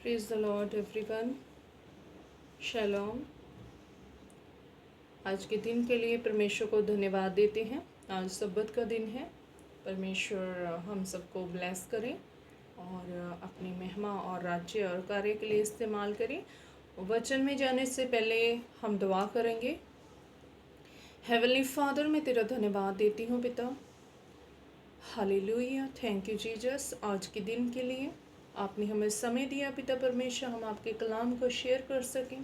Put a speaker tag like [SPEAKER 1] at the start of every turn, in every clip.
[SPEAKER 1] Praise the lord everyone. Shalom. आज के दिन के लिए परमेश्वर को धन्यवाद देते हैं। आज सब्बत का दिन है। परमेश्वर हम सबको ब्लेस करें और अपनी महिमा और राज्य और कार्य के लिए इस्तेमाल करें। वचन में जाने से पहले हम दुआ करेंगे। हेवनली फादर, मैं तेरा धन्यवाद देती हूँ पिता। Hallelujah, thank you Jesus. आज के दिन के लिए आपने हमें समय दिया पिता परमेश्वर, हम आपके कलाम को शेयर कर सकें।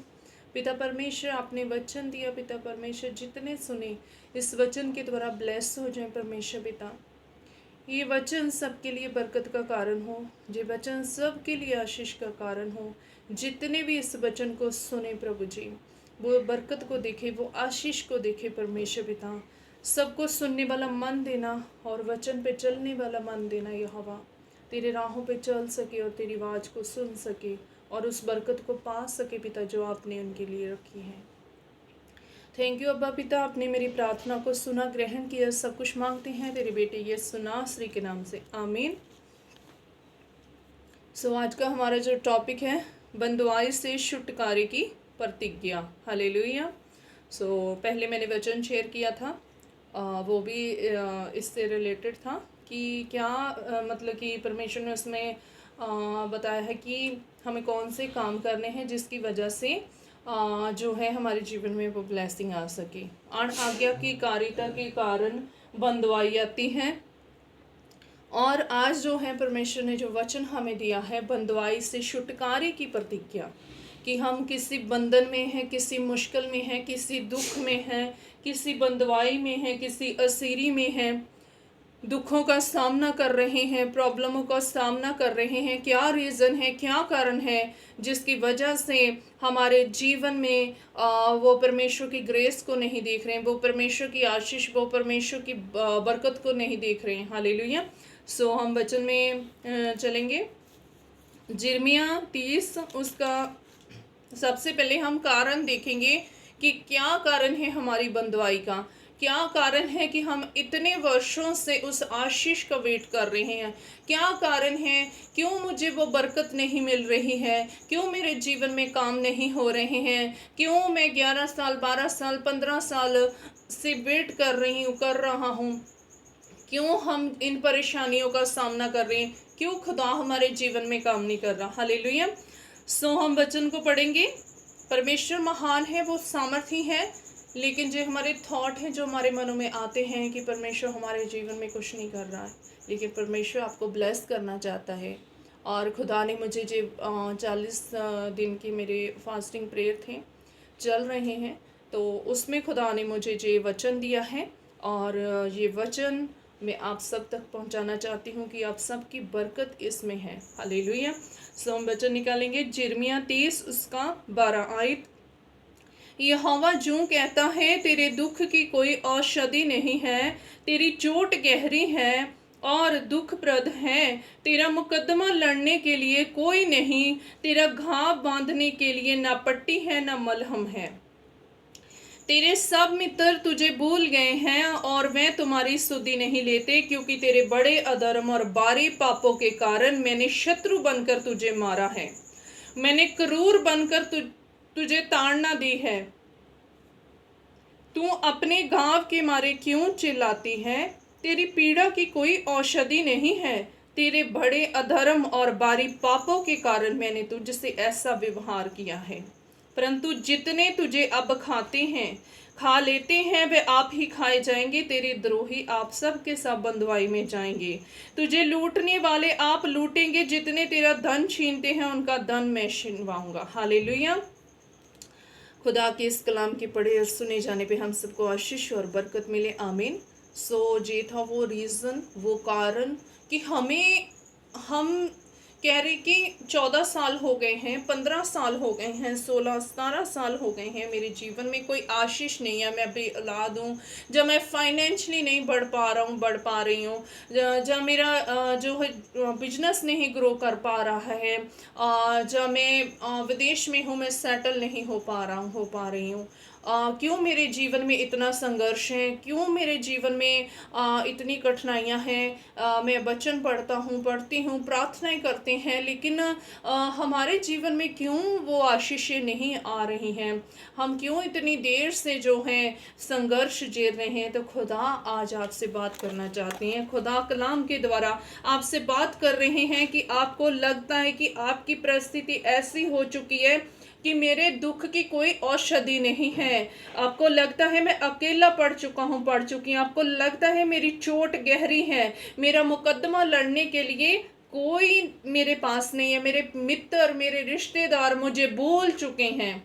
[SPEAKER 1] पिता परमेश्वर, आपने वचन दिया पिता परमेश्वर, जितने सुने इस वचन के द्वारा ब्लेस हो जाए परमेश्वर पिता। ये वचन सबके लिए बरकत का कारण हो, ये वचन सबके लिए आशीष का कारण हो। जितने भी इस वचन को सुने प्रभु जी, वो बरकत को देखे, वो आशीष को देखे परमेश्वर पिता। सबको सुनने वाला मन देना और वचन पे चलने वाला मन देना यहोवा। तेरे राहों पे चल सके और तेरी आवाज़ को सुन सके और उस बरकत को पा सके पिता जो आपने उनके लिए रखी है। थैंक यू अब्बा पिता, आपने मेरी प्रार्थना को सुना, ग्रहण किया। सब कुछ मांगते हैं तेरे बेटे यीशु नासरी के नाम से, आमीन। सो आज का हमारा जो टॉपिक है, बंदुआई से छुटकारे की प्रतिज्ञा। हालेलुया। सो पहले मैंने वचन शेयर किया था, वो भी इससे रिलेटेड था कि क्या मतलब कि परमेश्वर ने उसमें बताया है कि हमें कौन से काम करने हैं जिसकी वजह से जो है हमारे जीवन में वो ब्लेसिंग आ सके। अण आज्ञा की कारिता के कारण बंदवाई आती है। और आज जो है परमेश्वर ने जो वचन हमें दिया है, बंदवाई से छुटकारे की प्रतिज्ञा, कि हम किसी बंधन में हैं, किसी मुश्किल में हैं, किसी दुख में हैं, किसी बंदवाई में हैं, किसी असीरी में हैं, दुखों का सामना कर रहे हैं, प्रॉब्लमों का सामना कर रहे हैं। क्या रीज़न है, क्या कारण है जिसकी वजह से हमारे जीवन में वो परमेश्वर की ग्रेस को नहीं देख रहे हैं, वो परमेश्वर की आशीष, वो परमेश्वर की बरकत को नहीं देख रहे हैं। हालेलुया। सो हम वचन में चलेंगे। यिर्मयाह 30 उसका सबसे पहले हम कारण देखेंगे कि क्या कारण है हमारी बंदवाई का। क्या कारण है कि हम इतने वर्षों से उस आशीष का वेट कर रहे हैं। क्या कारण है, क्यों मुझे वो बरकत नहीं मिल रही है, क्यों मेरे जीवन में काम नहीं हो रहे हैं, क्यों मैं 11 साल 12 साल 15 साल से वेट कर रहा हूँ, क्यों हम इन परेशानियों का सामना कर रहे हैं, क्यों खुदा हमारे जीवन में काम नहीं कर रहा। हालेलुया। सो हम वचन को पढ़ेंगे। परमेश्वर महान है, वो सामर्थी है, लेकिन जो हमारे थॉट हैं, जो हमारे मनों में आते हैं कि परमेश्वर हमारे जीवन में कुछ नहीं कर रहा है, लेकिन परमेश्वर आपको ब्लेस करना चाहता है। और खुदा ने मुझे जो 40 दिन की मेरे फास्टिंग प्रेयर थे चल रहे हैं, तो उसमें खुदा ने मुझे जो वचन दिया है, और ये वचन मैं आप सब तक पहुंचाना चाहती हूँ कि आप सब की बरकत इसमें है। हालेलुया। सो हम वचन निकालेंगे। यिर्मयाह 30 उसका 12 आयत। यहोवा यूं कहता है, तेरे दुख की कोई औषधि नहीं है, तेरी चोट गहरी है और दुखप्रद है, तेरा मुकदमा लड़ने के लिए कोई नहीं, तेरा घाव बांधने के लिए ना पट्टी है ना मलहम है। तेरे सब मित्र तुझे भूल गए हैं और वे तुम्हारी सुधि नहीं लेते, क्योंकि तेरे बड़े अधर्म और भारी पापों के कारण मैंने शत्रु बनकर तुझे मारा है, मैंने क्रूर बनकर तुझे ताड़ना दी है। तू अपने घाव के मारे क्यों चिल्लाती है? तेरी पीड़ा की कोई औषधि नहीं है, तेरे बड़े अधर्म और भारी पापों के कारण मैंने तुझसे ऐसा व्यवहार किया है। परंतु जितने तुझे अब खा लेते हैं, वे आप ही खाए जाएंगे, तेरे द्रोही आप सब के सब बंधुआई में जाएंगे। तुझे लूटने वाले आप लूटेंगे, जितने तेरा धन छीनते हैं उनका धन मैं छीनवाऊंगा। हालेलुया। खुदा के इस कलाम के पढ़े और सुने जाने पे हम सबको आशीष और बरकत मिले, आमीन। सो ये था वो रीज़न, वो कारण कि हम कह रहे कि 14 साल हो गए हैं, 15 साल हो गए हैं, 16 17 साल हो गए हैं, मेरे जीवन में कोई आशीष नहीं है। मैं बेऔलाद हूँ, जब मैं फाइनेंशली नहीं बढ़ पा रही हूँ, जब मेरा जो है बिजनेस नहीं ग्रो कर पा रहा है, जब मैं विदेश में हूँ, मैं सेटल नहीं हो पा रही हूँ, क्यों मेरे जीवन में इतना संघर्ष है, क्यों मेरे जीवन में इतनी कठिनाइयाँ हैं। मैं वचन पढ़ती हूँ, प्रार्थनाएं करते हैं, लेकिन हमारे जीवन में क्यों वो आशीषें नहीं आ रही हैं, हम क्यों इतनी देर से जो है संघर्ष झेल रहे हैं। तो खुदा आज आपसे बात करना चाहते हैं। खुदा कलाम के द्वारा आपसे बात कर रहे हैं कि आपको लगता है कि आपकी परिस्थिति ऐसी हो चुकी है कि मेरे दुख की कोई औषधि नहीं है। आपको लगता है मैं अकेला पड़ चुकी हूँ। आपको लगता है मेरी चोट गहरी है, मेरा मुकदमा लड़ने के लिए कोई मेरे पास नहीं है, मेरे मित्र, मेरे रिश्तेदार मुझे भूल चुके हैं,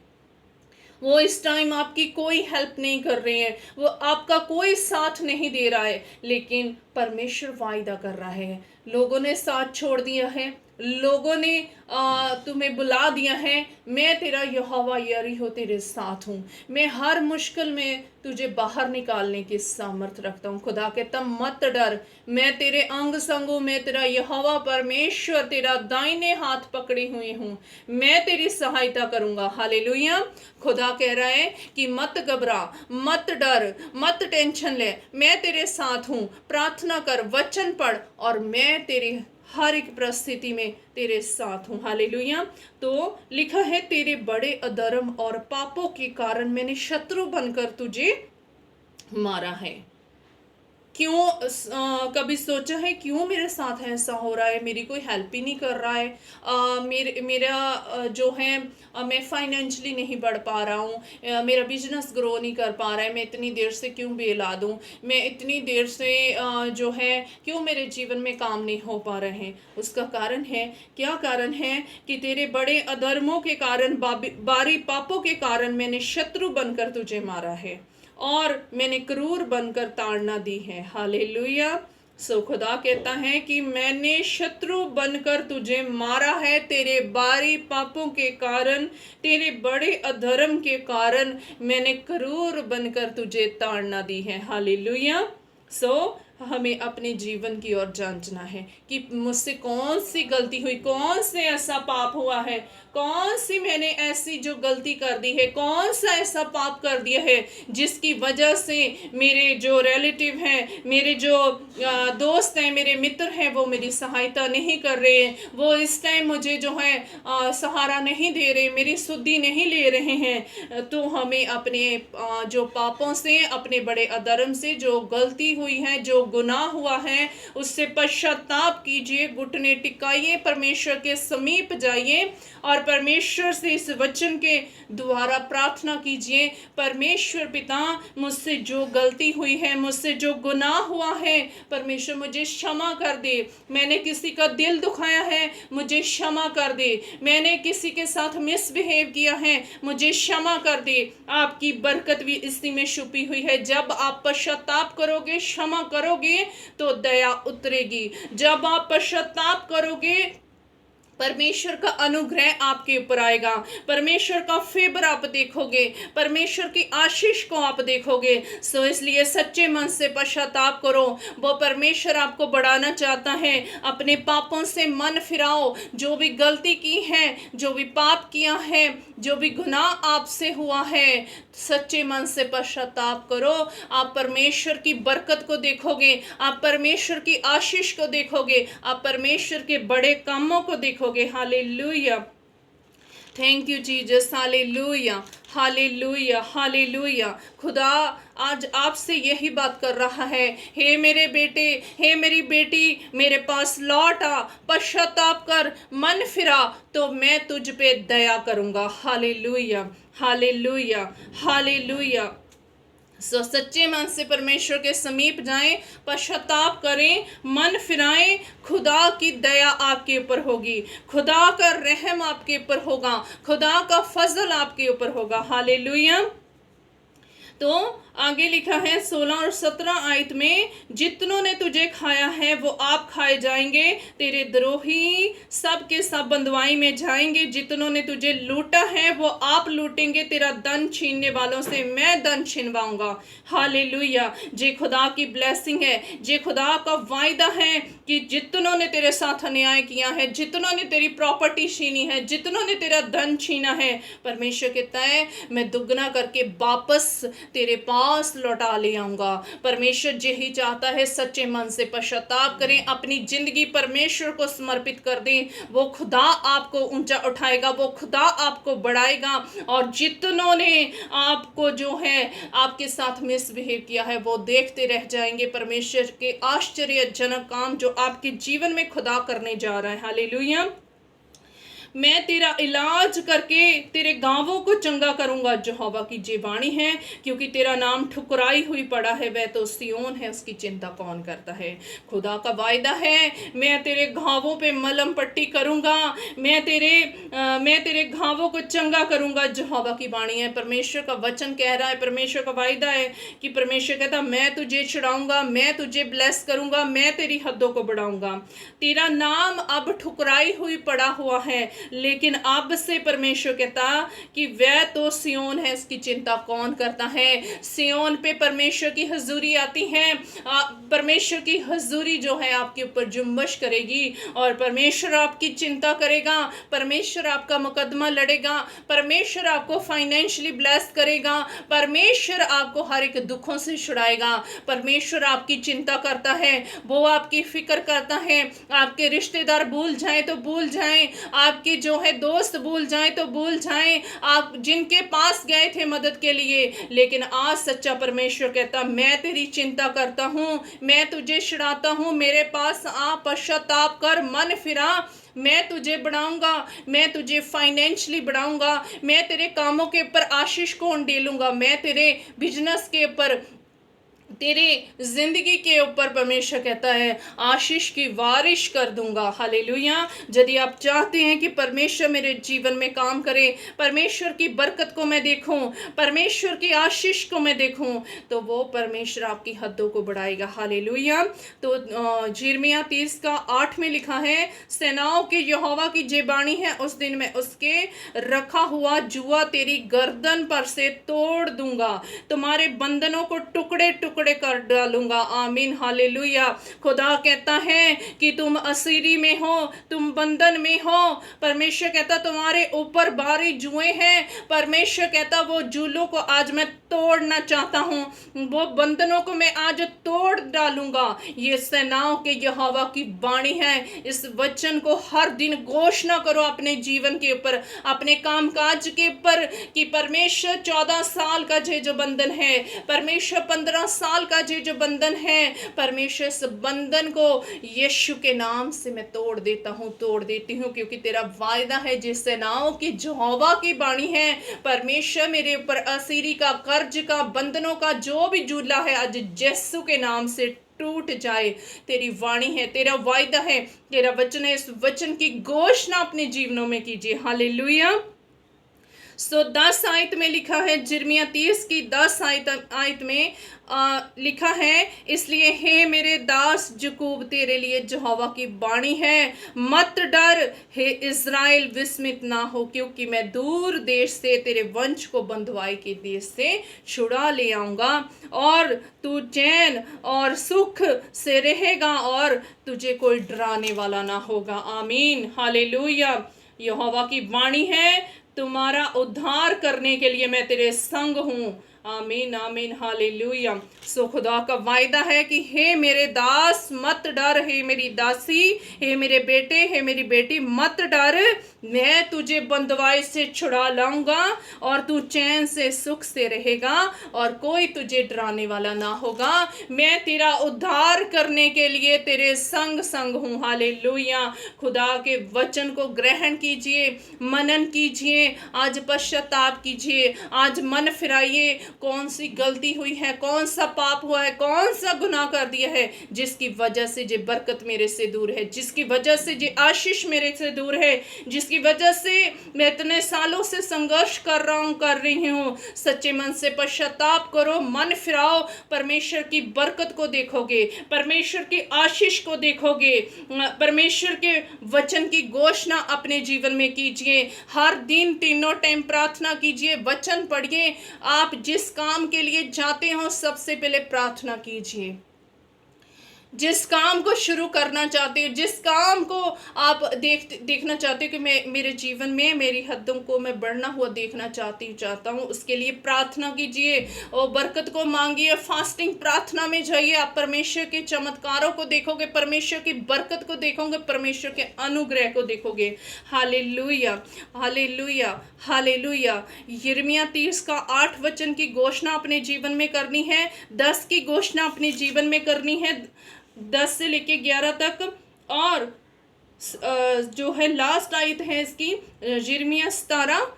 [SPEAKER 1] वो इस टाइम आपकी कोई हेल्प नहीं कर रहे हैं, वो आपका कोई साथ नहीं दे रहा है। लेकिन परमेश्वर वायदा कर रहा है, लोगों ने साथ छोड़ दिया है, लोगों ने तुम्हें बुला दिया है, मैं तेरा यहोवा यरीहो तेरे साथ हूँ, मैं हर मुश्किल में तुझे बाहर निकालने की सामर्थ्य रखता हूँ। खुदा कहता मत डर, मैं तेरे अंग संग हूँ, मैं तेरा यहोवा परमेश्वर तेरा दाहिने हाथ पकड़े हुए हूँ, मैं तेरी सहायता करूँगा। हालेलुया। खुदा कह रहा है कि मत घबरा, मत डर, मत टेंशन ले, मैं तेरे साथ हूँ। प्रार्थना कर, वचन पढ़, और मैं तेरी हर एक परिस्थिति में तेरे साथ हूँ। हालेलुया। तो लिखा है तेरे बड़े अधर्म और पापों के कारण मैंने शत्रु बनकर तुझे मारा है। क्यों कभी सोचा है क्यों मेरे साथ ऐसा हो रहा है, मेरी कोई हेल्प ही नहीं कर रहा है, मेरा जो है मैं फाइनेंशियली नहीं बढ़ पा रहा हूँ, मेरा बिजनेस ग्रो नहीं कर पा रहा है, मैं इतनी देर से क्यों बेला दूँ, मैं इतनी देर से जो है क्यों मेरे जीवन में काम नहीं हो पा रहे हैं। उसका कारण है, क्या कारण है कि तेरे बड़े अधर्मों के कारण, बारी पापों के कारण मैंने शत्रु बनकर तुझे मारा है और मैंने क्रूर बनकर ताड़ना दी है। हालेलुया। सो खुदा कहता है कि मैंने शत्रु बनकर तुझे मारा है, तेरे बारी पापों के कारण, तेरे बड़े अधर्म के कारण मैंने क्रूर बनकर तुझे ताड़ना दी है। हालेलुया। सो हमें अपने जीवन की ओर जांचना है कि मुझसे कौन सी गलती हुई, कौन से ऐसा पाप हुआ है, कौन सी मैंने ऐसी जो गलती कर दी है, कौन सा ऐसा पाप कर दिया है जिसकी वजह से मेरे जो रिलेटिव हैं, मेरे जो दोस्त हैं, मेरे मित्र हैं, वो मेरी सहायता नहीं कर रहे हैं, वो इस टाइम मुझे जो है सहारा नहीं दे रहे, मेरी सुधि नहीं ले रहे हैं। तो हमें अपने जो पापों से, अपने बड़े अधर्म से, जो गलती हुई है, जो गुनाह हुआ है, उससे पश्चाताप कीजिए, घुटने टिकाइए, परमेश्वर के समीप जाइए और परमेश्वर से इस वचन के द्वारा प्रार्थना कीजिए, परमेश्वर पिता मुझसे जो गलती हुई है, मुझसे जो गुनाह हुआ है, परमेश्वर मुझे क्षमा कर दे, मैंने किसी का दिल दुखाया है, मुझे क्षमा कर दे, मैंने किसी के साथ मिसबिहेव किया है, मुझे क्षमा कर दे। आपकी बरकत भी इसी में छुपी हुई है। जब आप पश्चाताप करोगे, क्षमा करोगे, तो दया उतरेगी। जब आप पश्चाताप करोगे, परमेश्वर का अनुग्रह आपके ऊपर आएगा, परमेश्वर का फेवर आप देखोगे, परमेश्वर की आशीष को आप देखोगे। सो इसलिए सच्चे मन से पश्चाताप करो, वो परमेश्वर आपको बढ़ाना चाहता है। अपने पापों से मन फिराओ, जो भी गलती की है, जो भी पाप किया है, जो भी गुनाह आपसे हुआ है, सच्चे मन से पश्चाताप करो। आप परमेश्वर की बरकत को देखोगे, आप परमेश्वर की आशीष को देखोगे, आप परमेश्वर के बड़े कामों को देखोगे। Hallelujah. Thank you Jesus. Hallelujah, hallelujah, hallelujah. खुदा आज आपसे यही बात कर रहा है, हे मेरे बेटे, हे मेरी बेटी, मेरे पास लौट आ, पश्चाताप कर, मन फिरा, तो मैं तुझ पे दया करूँगा। Hallelujah, hallelujah, hallelujah. सच्चे मन से परमेश्वर के समीप जाएं, पश्चाताप करें, मन फिराएं, खुदा की दया आपके ऊपर होगी, खुदा का रहम आपके ऊपर होगा, खुदा का फजल आपके ऊपर होगा। हालेलुया। तो आगे लिखा है 16 और 17 आयत में, जितनों ने तुझे खाया है वो आप खाए जाएंगे, तेरे द्रोही सब के सब बंधुआई में जाएंगे। जितनों ने तुझे लूटा है वो आप लूटेंगे, तेरा धन छीनने वालों से मैं धन छीनवाऊंगा। हालेलुया। जे खुदा की ब्लेसिंग है, जे खुदा का वायदा है कि जितनों ने तेरे साथ अन्याय किया है, जितनों ने तेरी प्रॉपर्टी छीनी है, जितनों ने तेरा धन छीना है, परमेश्वर कहता है मैं दुगना करके वापस तेरे पास लौटा ले आऊंगा। परमेश्वर यही चाहता है, सच्चे मन से पश्चाताप करें, अपनी जिंदगी परमेश्वर को समर्पित कर दें। वो खुदा आपको ऊंचा उठाएगा, वो खुदा आपको बढ़ाएगा। और जितनों ने आपको जो है आपके साथ मिसबिहेव किया है वो देखते रह जाएंगे परमेश्वर के आश्चर्यजनक काम जो आपके जीवन में खुदा करने जा रहा है। हालेलुया। मैं तेरा इलाज करके तेरे गांवों को चंगा करूंगा, यहोवा की ये वाणी है। क्योंकि तेरा नाम ठुकराई हुई पड़ा है, वह तो सिय्योन है, उसकी चिंता कौन करता है। खुदा का वायदा है, मैं तेरे घावों पे मलहम पट्टी करूंगा, मैं तेरे घावों को चंगा करूंगा, यहोवा की वाणी है। परमेश्वर का वचन कह रहा है, परमेश्वर का वायदा है कि परमेश्वर कहता मैं तुझे छुड़ाऊंगा, मैं तुझे ब्लेस करूंगा, मैं तेरी हदों को बढ़ाऊंगा। तेरा नाम अब ठुकराई हुई पड़ा हुआ है, लेकिन अब से परमेश्वर कहता कि वह तो सिय्योन है, इसकी चिंता कौन करता है। सिय्योन पे परमेश्वर की हजूरी आती है, परमेश्वर की हजूरी जो है आपके ऊपर जुम्बश करेगी और परमेश्वर आपकी चिंता करेगा, परमेश्वर आपका मुकदमा लड़ेगा, परमेश्वर आपको फाइनेंशियली ब्लेस करेगा, परमेश्वर आपको हर एक दुखों से छुड़ाएगा। परमेश्वर आपकी चिंता करता है, वो आपकी फिक्र करता है। आपके रिश्तेदार भूल जाएं तो भूल जाएं, आपके जो है दोस्त भूल जाएं तो भूल जाएं, आप जिनके पास गए थे मदद के लिए, लेकिन आज सच्चा परमेश्वर कहता मैं तेरी चिंता करता हूं, मैं तुझे छुड़ाता हूं, मेरे पास आ, पश्चाताप कर, मन फिरा, मैं तुझे बढ़ाऊंगा, मैं तुझे फाइनेंशियली बढ़ाऊंगा, मैं तेरे कामों के ऊपर आशीष को उंडेलूंगा, मैं तेरे बिजनेस के ऊपर, तेरे जिंदगी के ऊपर परमेश्वर कहता है आशीष की बारिश कर दूंगा। हालेलुया। यदि आप चाहते हैं कि परमेश्वर मेरे जीवन में काम करे, परमेश्वर की बरकत को मैं देखूं, परमेश्वर की आशीष को मैं देखूं, तो वो परमेश्वर आपकी हदों को बढ़ाएगा। हालेलुया। तो यिर्मयाह 30 का 8 में लिखा है, सेनाओं के यहोवा की ये वाणी है, उस दिन मैं उसके रखा हुआ जुआ तेरी गर्दन पर से तोड़ दूंगा, तुम्हारे बंधनों को टुकड़े टुकड़े कर डालूंगा। आमीन। हालेलुया। खुदा कहता है कि तुम असीरी में हो, तुम बंधन में हो, परमेश्वर कहता तुम्हारे ऊपर भारी जुए हैं, परमेश्वर कहता वो जूलों को आज मैं तोड़ना चाहता हूं, वो बंधनों को मैं आज तोड़ डालूंगा। ये सेनाओं के यहोवा की वाणी है। इस वचन को हर दिन घोषणा करो अपने जीवन के ऊपर, अपने कामकाज के ऊपर, कि परमेश्वर 14 साल का जो बंधन है, परमेश्वर 15 साल का जो बंधन है, परमेश्वर इस बंधन को यीशु के नाम से मैं तोड़ देता हूं, तोड़ देती हूं, क्योंकि तेरा वायदा है जिस सेनाओं की यहोवा की वाणी है, परमेश्वर मेरे ऊपर असीरी का, कर्ज का, बंधनों का जो भी जूला है आज यीशु के नाम से टूट जाए। तेरी वाणी है, तेरा वायदा है, तेरा वचन है, इस वचन की घोषणा अपने जीवनों में कीजिए। हालेलुया। 10 आयत में लिखा है, यिर्मयाह 30 की 10 आयत में लिखा है, इसलिए हे मेरे दास याकूब तेरे लिए यहोवा की वाणी है, मत डर हे इज़राइल, विस्मित ना हो, क्योंकि मैं दूर देश से तेरे वंश को बंधुआई के देश से छुड़ा ले आऊंगा, और तू चैन और सुख से रहेगा और तुझे कोई डराने वाला ना होगा। आमीन। हालेलुया। यहोवा की वाणी है, तुम्हारा उद्धार करने के लिए मैं तेरे संग हूँ। आमीन। आमीन। हालेलुया। सो खुदा का वायदा है कि हे मेरे दास मत डर, हे मेरी दासी, हे मेरे बेटे, हे मेरी बेटी मत डर, मैं तुझे बंधुआई से छुड़ा लाऊंगा और तू चैन से सुख से रहेगा और कोई तुझे डराने वाला ना होगा। मैं तेरा उद्धार करने के लिए तेरे संग संग हूँ। हालेलुया। खुदा के वचन को ग्रहण कीजिए, मनन कीजिए, आज पश्चाताप कीजिए, आज मन फिराइए। कौन सी गलती हुई है, कौन सा पाप हुआ है, कौन सा गुनाह कर दिया है जिसकी वजह से ये बरकत मेरे से दूर है, जिसकी वजह से ये आशीष मेरे से दूर है, जिसकी वजह से मैं इतने सालों से संघर्ष कर रही हूँ। सच्चे मन से पश्चाताप करो, मन फिराओ, परमेश्वर की बरकत को देखोगे, परमेश्वर की आशीष को देखोगे। परमेश्वर के वचन की घोषणा अपने जीवन में कीजिए। हर दिन तीनों टाइम प्रार्थना कीजिए, वचन पढ़िए। आप जिस काम के लिए जाते हो सबसे पहले प्रार्थना कीजिए। जिस काम को शुरू करना चाहते हो, जिस काम को आप देखना चाहते हो कि मैं मेरे जीवन में मेरी हद्दों को मैं बढ़ना हुआ देखना चाहता हूँ, उसके लिए प्रार्थना कीजिए और बरकत को मांगिए। फास्टिंग प्रार्थना में जाइए, आप परमेश्वर के चमत्कारों को देखोगे, परमेश्वर की बरकत को देखोगे, परमेश्वर के अनुग्रह को देखोगे। Hallelujah, hallelujah, hallelujah. यिर्मयाह 30 का 8 वचन की घोषणा अपने जीवन में करनी है, 10 की घोषणा अपने जीवन में करनी है, 10 से लेके 11 तक। और जो है लास्ट आयत है इसकी यिर्मयाह 17,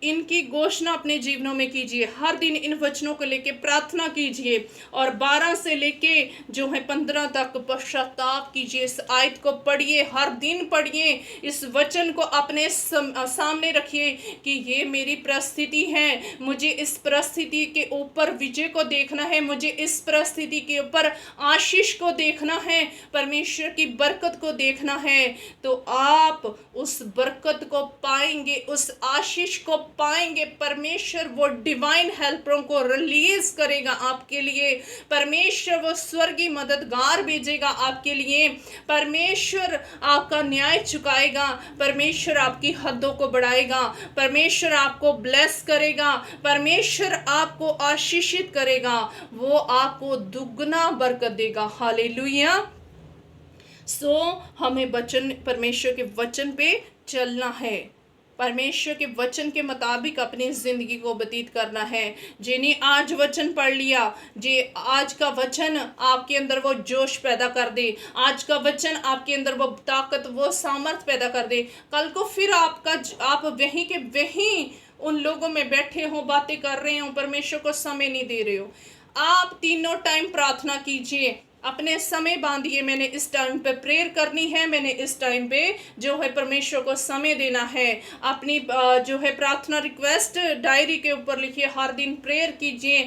[SPEAKER 1] इनकी घोषणा अपने जीवनों में कीजिए। हर दिन इन वचनों को लेके प्रार्थना कीजिए और 12 से लेके जो है 15 तक पश्चाताप कीजिए। इस आयत को पढ़िए, हर दिन पढ़िए, इस वचन को अपने सामने रखिए कि ये मेरी परिस्थिति है, मुझे इस परिस्थिति के ऊपर विजय को देखना है, मुझे इस परिस्थिति के ऊपर आशीष को देखना है, परमेश्वर की बरकत को देखना है। तो आप उस बरकत को पाएंगे, उस आशीष को पाएंगे। परमेश्वर वो डिवाइन हेल्परों को रिलीज करेगा आपके लिए, परमेश्वर वो स्वर्गीय मददगार भेजेगा आपके लिए, परमेश्वर आपका न्याय चुकाएगा, परमेश्वर आपकी हदों को बढ़ाएगा, परमेश्वर आपको ब्लेस करेगा, परमेश्वर आपको आशीषित करेगा, वो आपको दुगना बरकत देगा। हालेलुया। हमें वचन, परमेश्वर के वचन पे चलना है, परमेश्वर के वचन के मुताबिक अपनी ज़िंदगी को व्यतीत करना है। जिन्हें आज वचन पढ़ लिया, जे आज का वचन आपके अंदर वो जोश पैदा कर दे, आज का वचन आपके अंदर वो ताकत, वो सामर्थ पैदा कर दे। कल को फिर आप वहीं के वहीं उन लोगों में बैठे हो, बातें कर रहे हो, परमेश्वर को समय नहीं दे रहे हो। आप तीनों टाइम प्रार्थना कीजिए, अपने समय बांधिए। मैंने इस टाइम पे प्रेयर करनी है, मैंने इस टाइम पे जो है परमेश्वर को समय देना है। अपनी जो है प्रार्थना रिक्वेस्ट डायरी के ऊपर लिखिए, हर दिन प्रेयर कीजिए।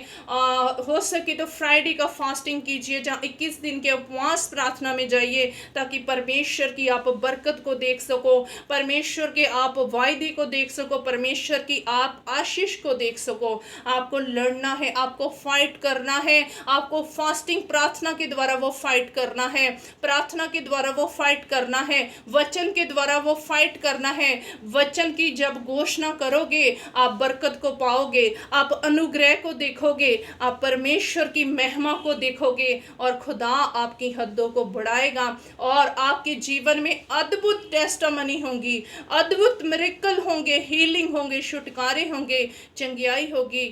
[SPEAKER 1] हो सके तो फ्राइडे का फास्टिंग कीजिए, जहाँ 21 दिन के उपवास प्रार्थना में जाइए, ताकि परमेश्वर की आप बरकत को देख सको, परमेश्वर के आप वायदे को देख सको, परमेश्वर की आप आशीष को देख सको। आपको लड़ना है, आपको फाइट करना है, आपको फास्टिंग प्रार्थना के द्वारा वो फाइट करना है, प्रार्थना के द्वारा वो फाइट करना है, वचन के द्वारा वो फाइट करना है। वचन की जब घोषणा करोगे आप बरकत को पाओगे, आप अनुग्रह को देखोगे, आप परमेश्वर की महिमा को देखोगे और खुदा आपकी हद्दों को बढ़ाएगा और आपके जीवन में अद्भुत टेस्टामनी होंगी, अद्भुत मिरेकल होंगे, हीलिंग होंगे, छुटकारे होंगे, चंगियाई होगी।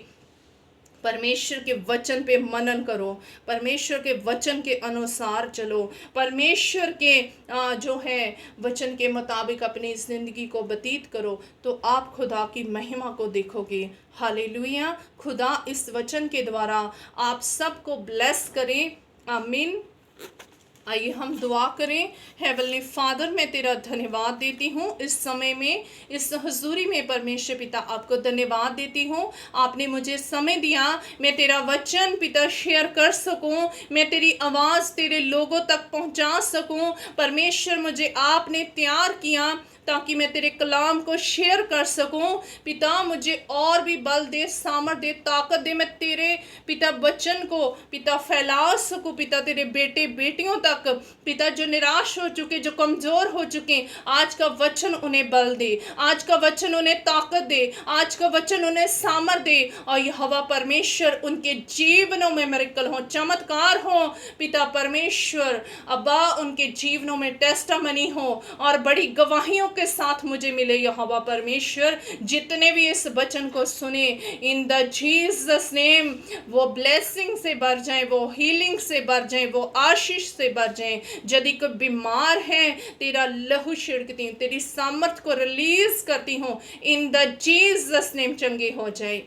[SPEAKER 1] परमेश्वर के वचन पे मनन करो, परमेश्वर के वचन के अनुसार चलो, परमेश्वर के जो है वचन के मुताबिक अपनी ज़िंदगी को व्यतीत करो, तो आप खुदा की महिमा को देखोगे। हालेलुया। खुदा इस वचन के द्वारा आप सबको ब्लेस करें। आमीन। आइए हम दुआ करें। हेवनली फादर, मैं तेरा धन्यवाद देती हूँ इस समय में, इस हजूरी में। परमेश्वर पिता, आपको धन्यवाद देती हूँ, आपने मुझे समय दिया, मैं तेरा वचन पिता शेयर कर सकूँ, मैं तेरी आवाज़ तेरे लोगों तक पहुँचा सकूँ। परमेश्वर, मुझे आपने तैयार किया ताकि मैं तेरे कलाम को शेयर कर सकूं। पिता, मुझे और भी बल दे, सामर्थ दे, ताकत दे, मैं तेरे पिता वचन को पिता फैला सकूं। पिता, तेरे बेटे बेटियों तक पिता जो निराश हो चुके, जो कमज़ोर हो चुके, आज का वचन उन्हें बल दे, आज का वचन उन्हें ताकत दे, आज का वचन उन्हें सामर्थ दे। और यहोवा परमेश्वर उनके जीवनों में मिरेकल हो, चमत्कार हो। पिता परमेश्वर, अब्बा, उनके जीवनों में टेस्टामनी हो और बड़ी गवाहियों के साथ मुझे मिले। यहोवा परमेश्वर, जितने भी इस वचन को सुने, इन द जीसस नेम, वो ब्लेसिंग से भर जाएं, वो हीलिंग से भर जाएं, वो आशीष से भर जाएं। यदि कोई बीमार है, तेरा लहू छिड़कती हूँ, तेरी सामर्थ को रिलीज करती हूँ, इन द जीसस नेम चंगे हो जाए।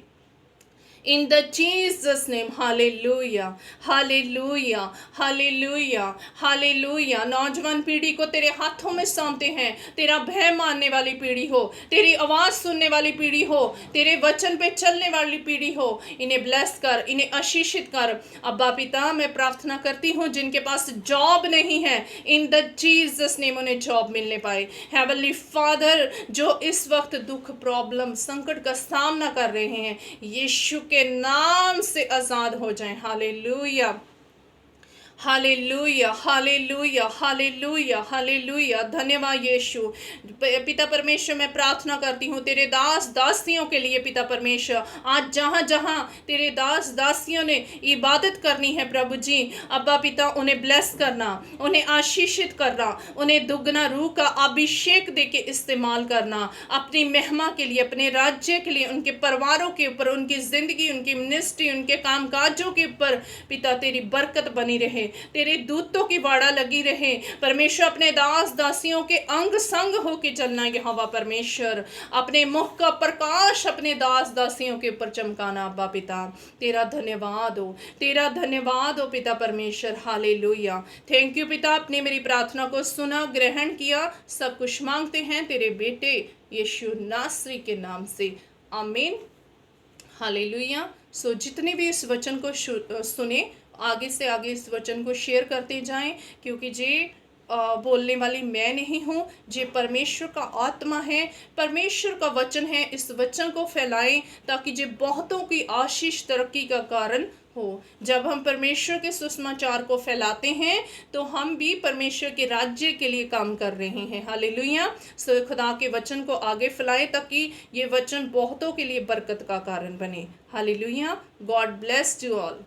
[SPEAKER 1] In the Jesus name, hallelujah, hallelujah, hallelujah, hallelujah. नौजवान पीढ़ी को तेरे हाथों में सौंपते हैं। तेरा भय मानने वाली पीढ़ी हो, तेरी आवाज़ सुनने वाली पीढ़ी हो, तेरे वचन पे चलने वाली पीढ़ी हो। इन्हें ब्लेस कर, इन्हें आशीषित कर। अब्बा पिता, मैं प्रार्थना करती हूँ जिनके पास जॉब नहीं है, इन द जीसस नेम उन्हें जॉब मिलने पाए। हेवनली फादर, जो इस वक्त दुख, प्रॉब्लम, संकट का सामना कर रहे हैं, यीशु के नाम से आज़ाद हो जाएं। Hallelujah, hallelujah, hallelujah, hallelujah, hallelujah. धन्यवाद यीशु। पिता परमेश्वर, मैं प्रार्थना करती हूँ तेरे दास दासियों के लिए। पिता परमेश्वर, आज जहाँ जहाँ तेरे दास दासियों ने इबादत करनी है प्रभु जी, अब्बा पिता, उन्हें ब्लेस करना, उन्हें आशीषित करना, उन्हें दुगना रूह का अभिषेक दे के इस्तेमाल करना, अपनी महिमा के लिए, अपने राज्य के लिए, उनके परिवारों के ऊपर, उनकी ज़िंदगी, उनकी मिनिस्ट्री, उनके कामकाजों के ऊपर पिता तेरी बरकत बनी रहे, तेरे दूतों की वाड़ा लगी रहे। परमेश्वर, अपने दास दासियों के अंग संग होके चलना यहोवा परमेश्वर, अपने मुख का प्रकाश अपने दास दासियों के ऊपर चमकाना। अब्बा पिता, तेरा धन्यवाद हो, तेरा धन्यवाद हो पिता परमेश्वर। हालेलुया। थैंक यू पिता, आपने मेरी प्रार्थना को सुना, ग्रहण किया। सब कुछ मांगते हैं तेरे बेटे यीशु नासरी के नाम से, आमीन। हालेलुया। सो जितने भी इस वचन को सुने, आगे से आगे इस वचन को शेयर करते जाएं, क्योंकि जे बोलने वाली मैं नहीं हूँ, जे परमेश्वर का आत्मा है, परमेश्वर का वचन है। इस वचन को फैलाएं ताकि जे बहुतों की आशीष तरक्की का कारण हो। जब हम परमेश्वर के सुसमाचार को फैलाते हैं तो हम भी परमेश्वर के राज्य के लिए काम कर रहे हैं। हालेलुया। सो खुदा के वचन को आगे फैलाएं ताकि ये वचन बहुतों के लिए बरकत का कारण बने। Hallelujah. God bless you all.